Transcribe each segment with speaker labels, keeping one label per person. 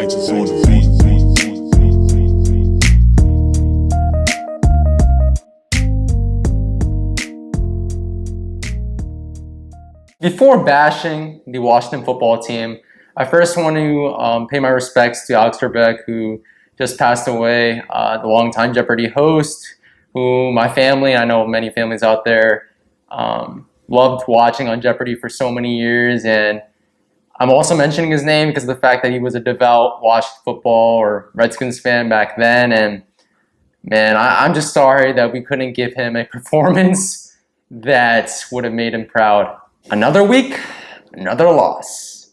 Speaker 1: Titans on the beat.
Speaker 2: Before bashing the Washington football team, I first want to pay my respects to Alex Trebek, who just passed away, the longtime Jeopardy host, who my family, I know many families out there, loved watching on Jeopardy for so many years. And I'm also mentioning his name because of the fact that he was a devout Washington football or Redskins fan back then. And man, I'm just sorry that we couldn't give him a performance that would have made him proud. Another week, another loss.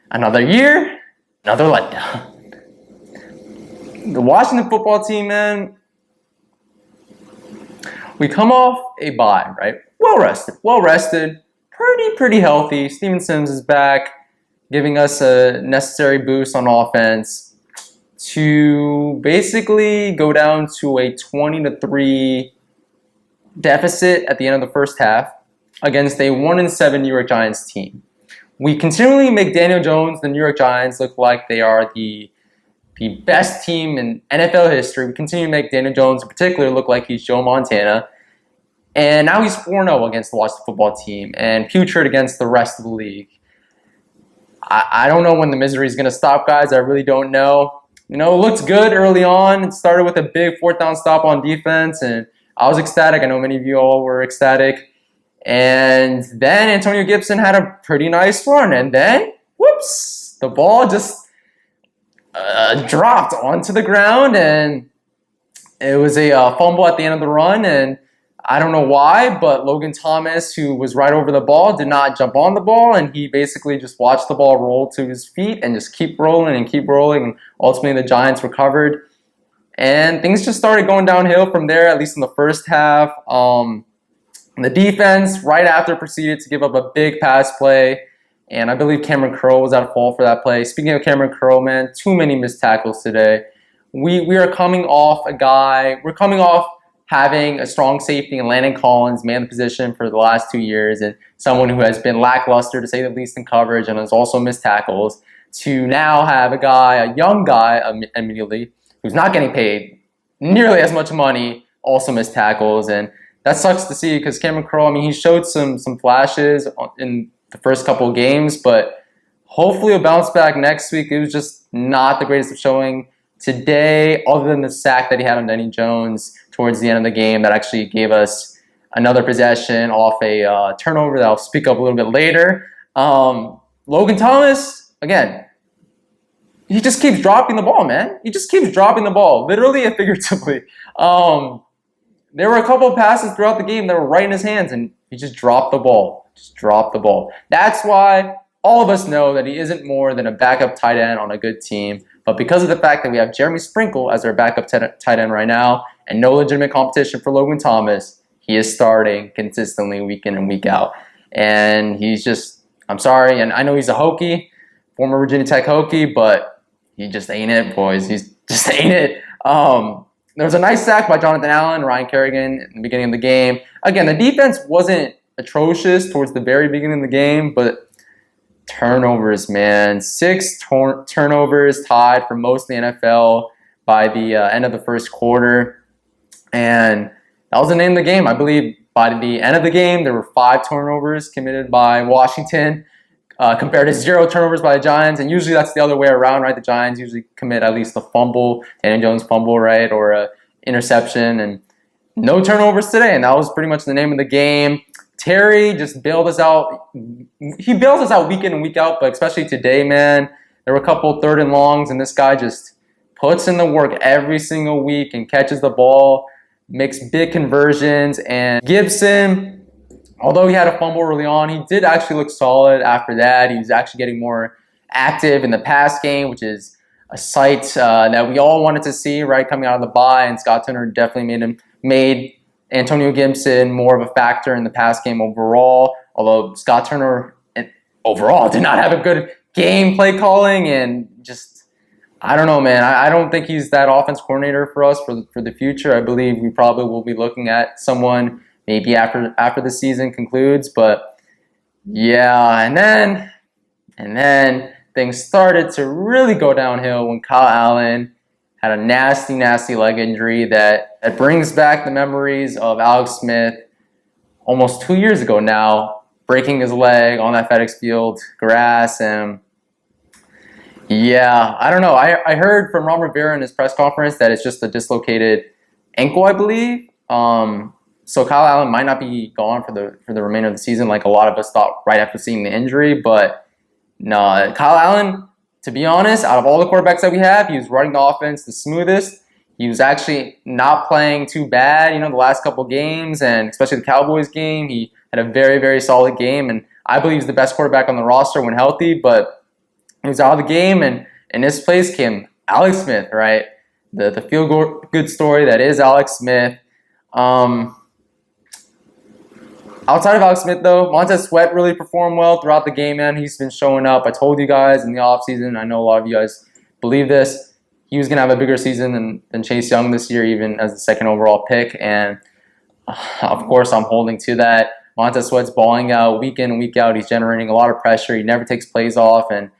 Speaker 2: Another year, another letdown. The Washington football team, man, we come off a bye, right? Well rested, pretty healthy. Steven Sims is back, giving us a necessary boost on offense to basically go down to a 20-3 deficit at the end of the first half against a 1-7 New York Giants team. We continually make Daniel Jones, the New York Giants, look like they are the best team in NFL history. We continue to make Daniel Jones in particular look like he's Joe Montana. And now he's 4-0 against the Washington football team and putrid against the rest of the league. I don't know when the misery is going to stop, guys. I really don't know. You know, it looked good early on. It started with a big fourth down stop on defense, and I was ecstatic. I know many of you all were ecstatic. And then Antonio Gibson had a pretty nice run. And then, whoops, the ball just dropped onto the ground. And it was a fumble at the end of the run. And I don't know why, but Logan Thomas, who was right over the ball, did not jump on the ball. And he basically just watched the ball roll to his feet and just keep rolling. And ultimately, the Giants recovered. And things just started going downhill from there, at least in the first half. The defense, right after, proceeded to give up a big pass play, and I believe Cameron Curl was at fault for that play. Speaking of Cameron Curl, man, too many missed tackles today. We are coming off having a strong safety in Landon Collins, man the position for the last 2 years, and someone who has been lackluster, to say the least, in coverage and has also missed tackles, to now have a young guy, immediately, who's not getting paid nearly as much money, also missed tackles. And that sucks to see because Cameron Curl, I mean, he showed some flashes in the first couple of games, but hopefully he'll bounce back next week. It was just not the greatest of showing today, other than the sack that he had on Denny Jones towards the end of the game that actually gave us another possession off a turnover that I'll speak up a little bit later. Logan Thomas, again, he just keeps dropping the ball, man. He just keeps dropping the ball, literally and figuratively. There were a couple of passes throughout the game that were right in his hands, and he just dropped the ball. That's why all of us know that he isn't more than a backup tight end on a good team. But because of the fact that we have Jeremy Sprinkle as our backup tight end right now and no legitimate competition for Logan Thomas, he is starting consistently week in and week out. And he's just, I'm sorry, and I know he's a Hokie, former Virginia Tech Hokie, but he just ain't it, boys. He's just ain't it. There was a nice sack by Jonathan Allen, Ryan Kerrigan in the beginning of the game. Again, the defense wasn't atrocious towards the very beginning of the game, but turnovers, man. 6 turnovers, tied for most in the NFL by the end of the first quarter. And that was the name of the game. I believe by the end of the game, there were 5 turnovers committed by Washington, compared to 0 turnovers by the Giants. And usually that's the other way around, right? The Giants usually commit at least a fumble, Daniel Jones fumble, right? Or a interception, and no turnovers today. And that was pretty much the name of the game. Terry just bailed us out. He bails us out week in and week out, but especially today, man, there were a couple 3rd and longs, and this guy just puts in the work every single week and catches the ball, makes big conversions. And Gibson, although he had a fumble early on, he did actually look solid after that. He was actually getting more active in the pass game, which is a sight that we all wanted to see, right, coming out of the bye. And Scott Turner definitely made Antonio Gibson more of a factor in the pass game overall, although Scott Turner overall did not have a good game play calling. And just, I don't know, man. I don't think he's that offense coordinator for us for the future. I believe we probably will be looking at someone maybe after the season concludes. But yeah, and then things started to really go downhill when Kyle Allen had a nasty, nasty leg injury that brings back the memories of Alex Smith almost 2 years ago now, breaking his leg on that FedEx Field grass. And yeah, I don't know. I heard from Ron Rivera in his press conference that it's just a dislocated ankle, I believe. So Kyle Allen might not be gone for the remainder of the season, like a lot of us thought right after seeing the injury. But no, Kyle Allen, to be honest, out of all the quarterbacks that we have, he was running the offense the smoothest. He was actually not playing too bad, the last couple games, and especially the Cowboys game. He had a very, very solid game, and I believe he's the best quarterback on the roster when healthy. But he was out of the game, and in his place came Alex Smith, right? The feel-good story that is Alex Smith. Outside of Alex Smith, though, Montez Sweat really performed well throughout the game, man. He's been showing up. I told you guys in the offseason, I know a lot of you guys believe this, he was going to have a bigger season than Chase Young this year, even as the second overall pick. And, of course, I'm holding to that. Montez Sweat's balling out week in and week out. He's generating a lot of pressure. He never takes plays off, and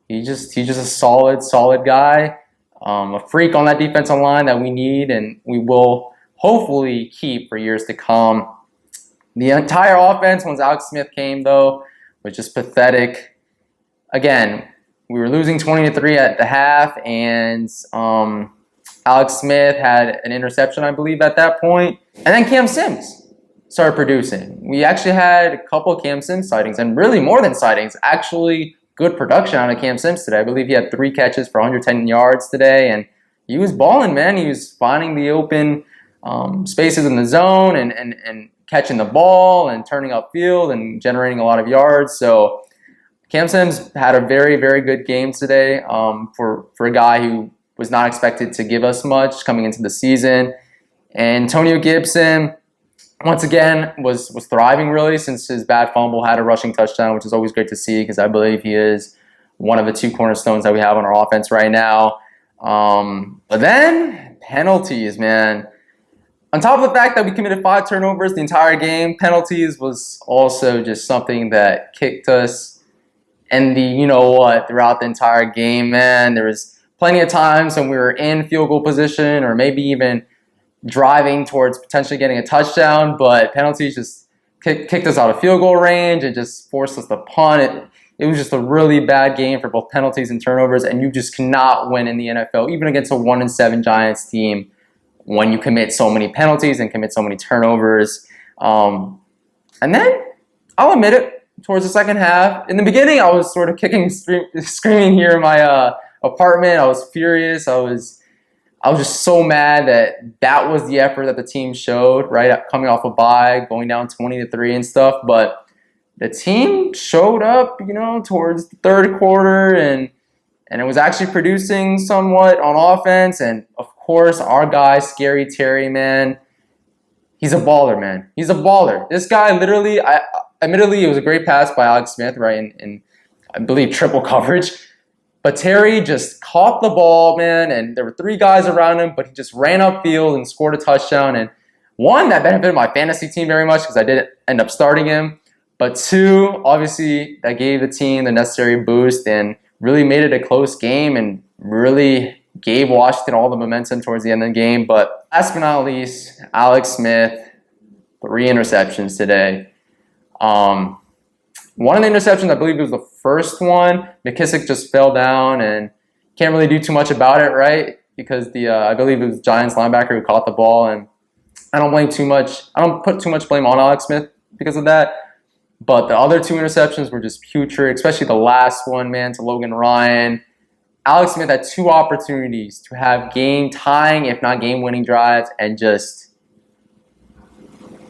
Speaker 2: he's just a solid guy, a freak on that defensive line that we need and we will hopefully keep for years to come. The entire offense, once Alex Smith came, though, was just pathetic. Again, we were losing 20-3 at the half, and Alex Smith had an interception, I believe, at that point. And then Cam Sims started producing. We actually had a couple of Cam Sims sightings, and really more than sightings, actually good production out of Cam Sims today. I believe he had 3 catches for 110 yards today, and he was balling, man. He was finding the open spaces in the zone and catching the ball and turning upfield and generating a lot of yards. So Cam Sims had a very, very good game today for a guy who was not expected to give us much coming into the season. And Antonio Gibson, once again, was thriving really since his bad fumble, had a rushing touchdown, which is always great to see because I believe he is one of the 2 cornerstones that we have on our offense right now. But then penalties, man. On top of the fact that we committed 5 turnovers the entire game, penalties was also just something that kicked us and throughout the entire game, man. There was plenty of times when we were in field goal position or maybe even driving towards potentially getting a touchdown, but penalties just kicked us out of field goal range and just forced us to punt. It was just a really bad game for both penalties and turnovers, and you just cannot win in the NFL, even against a 1-7 Giants team, when you commit so many penalties and commit so many turnovers. And then, I'll admit it, towards the second half, in the beginning, I was sort of kicking, screaming here in my apartment. I was furious. I was just so mad that was the effort that the team showed, right? Coming off a bye, going down 20-3 and stuff. But the team showed up, towards the third quarter, and it was actually producing somewhat on offense. And of course, our guy, Scary Terry, man, he's a baller, man. He's a baller. This guy literally, admittedly, it was a great pass by Alex Smith, right, in I believe, triple coverage. But Terry just caught the ball, man, and there were 3 guys around him, but he just ran upfield and scored a touchdown. And 1, that benefited my fantasy team very much because I did end up starting him. But 2, obviously, that gave the team the necessary boost and really made it a close game and really gave Washington all the momentum towards the end of the game. But last but not least, Alex Smith, 3 interceptions today. One of the interceptions, I believe it was the first one, McKissick just fell down and can't really do too much about it, right? Because I believe it was Giants linebacker who caught the ball, and I don't put too much blame on Alex Smith because of that. But the other 2 interceptions were just putrid, especially the last one, man, to Logan Ryan. Alex Smith had 2 opportunities to have game-tying, if not game-winning drives, and just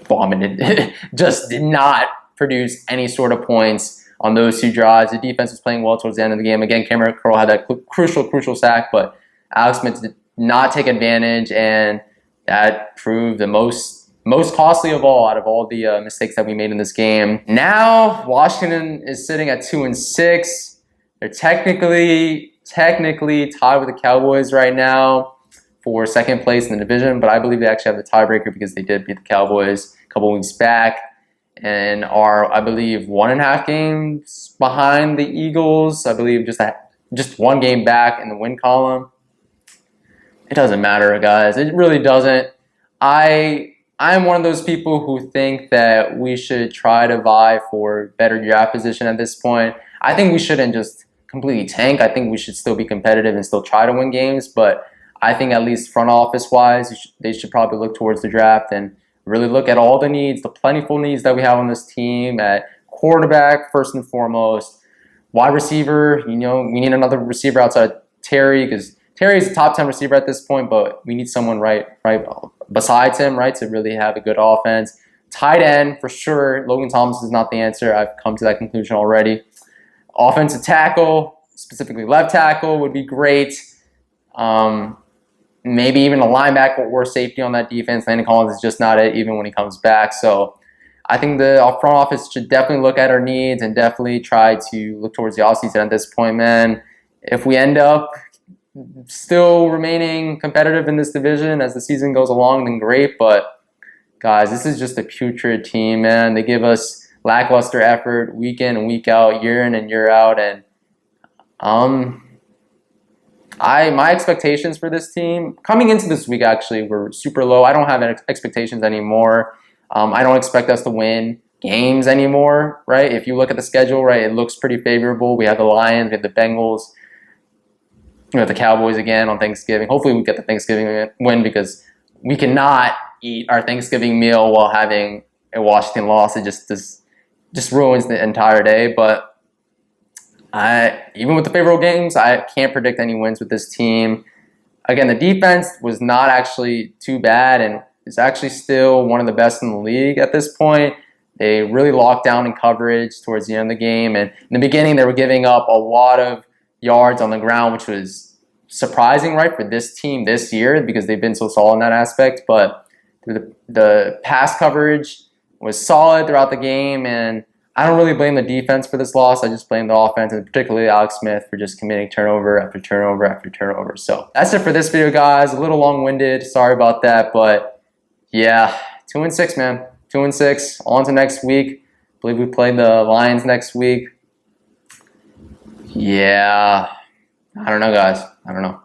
Speaker 2: vomited. Just did not produce any sort of points on those 2 drives. The defense was playing well towards the end of the game. Again, Cameron Curl had that crucial sack, but Alex Smith did not take advantage, and that proved the most costly of all out of all the mistakes that we made in this game. Now, Washington is sitting at 2-6. They're technically tied with the Cowboys right now for second place in the division, but I believe they actually have the tiebreaker because they did beat the Cowboys a couple weeks back and are, I believe, 1.5 games behind the Eagles. I believe just a just one game back in the win column. It doesn't matter, guys. It really doesn't. I'm one of those people who think that we should try to vie for better draft position at this point. I think we shouldn't just completely tank. I think we should still be competitive and still try to win games. But I think at least front office wise, they should probably look towards the draft and really look at all the needs, the plentiful needs that we have on this team at quarterback first and foremost, wide receiver. We need another receiver outside Terry because Terry is a top 10 receiver at this point, but we need someone right besides him, right, to really have a good offense. Tight end, for sure. Logan Thomas is not the answer. I've come to that conclusion already. Offensive tackle, specifically left tackle, would be great. Maybe even a linebacker or safety on that defense. Landon Collins is just not it, even when he comes back. So I think the front office should definitely look at our needs and definitely try to look towards the offseason at this point, man. If we end up still remaining competitive in this division as the season goes along, then great. But guys, this is just a putrid team, man. They give us lackluster effort week in and week out, year in and year out, and my expectations for this team coming into this week actually were super low. I don't have expectations anymore. I don't expect us to win games anymore, right? If you look at the schedule, right, it looks pretty favorable. We have the Lions, we have the Bengals. We have the Cowboys again on Thanksgiving. Hopefully we get the Thanksgiving win because we cannot eat our Thanksgiving meal while having a Washington loss. It just ruins the entire day. But even with the favorable games, I can't predict any wins with this team. Again, the defense was not actually too bad and is actually still one of the best in the league at this point. They really locked down in coverage towards the end of the game. And in the beginning, they were giving up a lot of yards on the ground, which was surprising, right, for this team this year because they've been so solid in that aspect. But the pass coverage was solid throughout the game, and I don't really blame the defense for this loss. I just blame the offense, and particularly Alex Smith for just committing turnover after turnover after turnover. So that's it for this video, guys. A little long-winded. Sorry about that, but yeah, 2-6, man. 2-6. On to next week. I believe we play the Lions next week. Yeah, I don't know, guys. I don't know.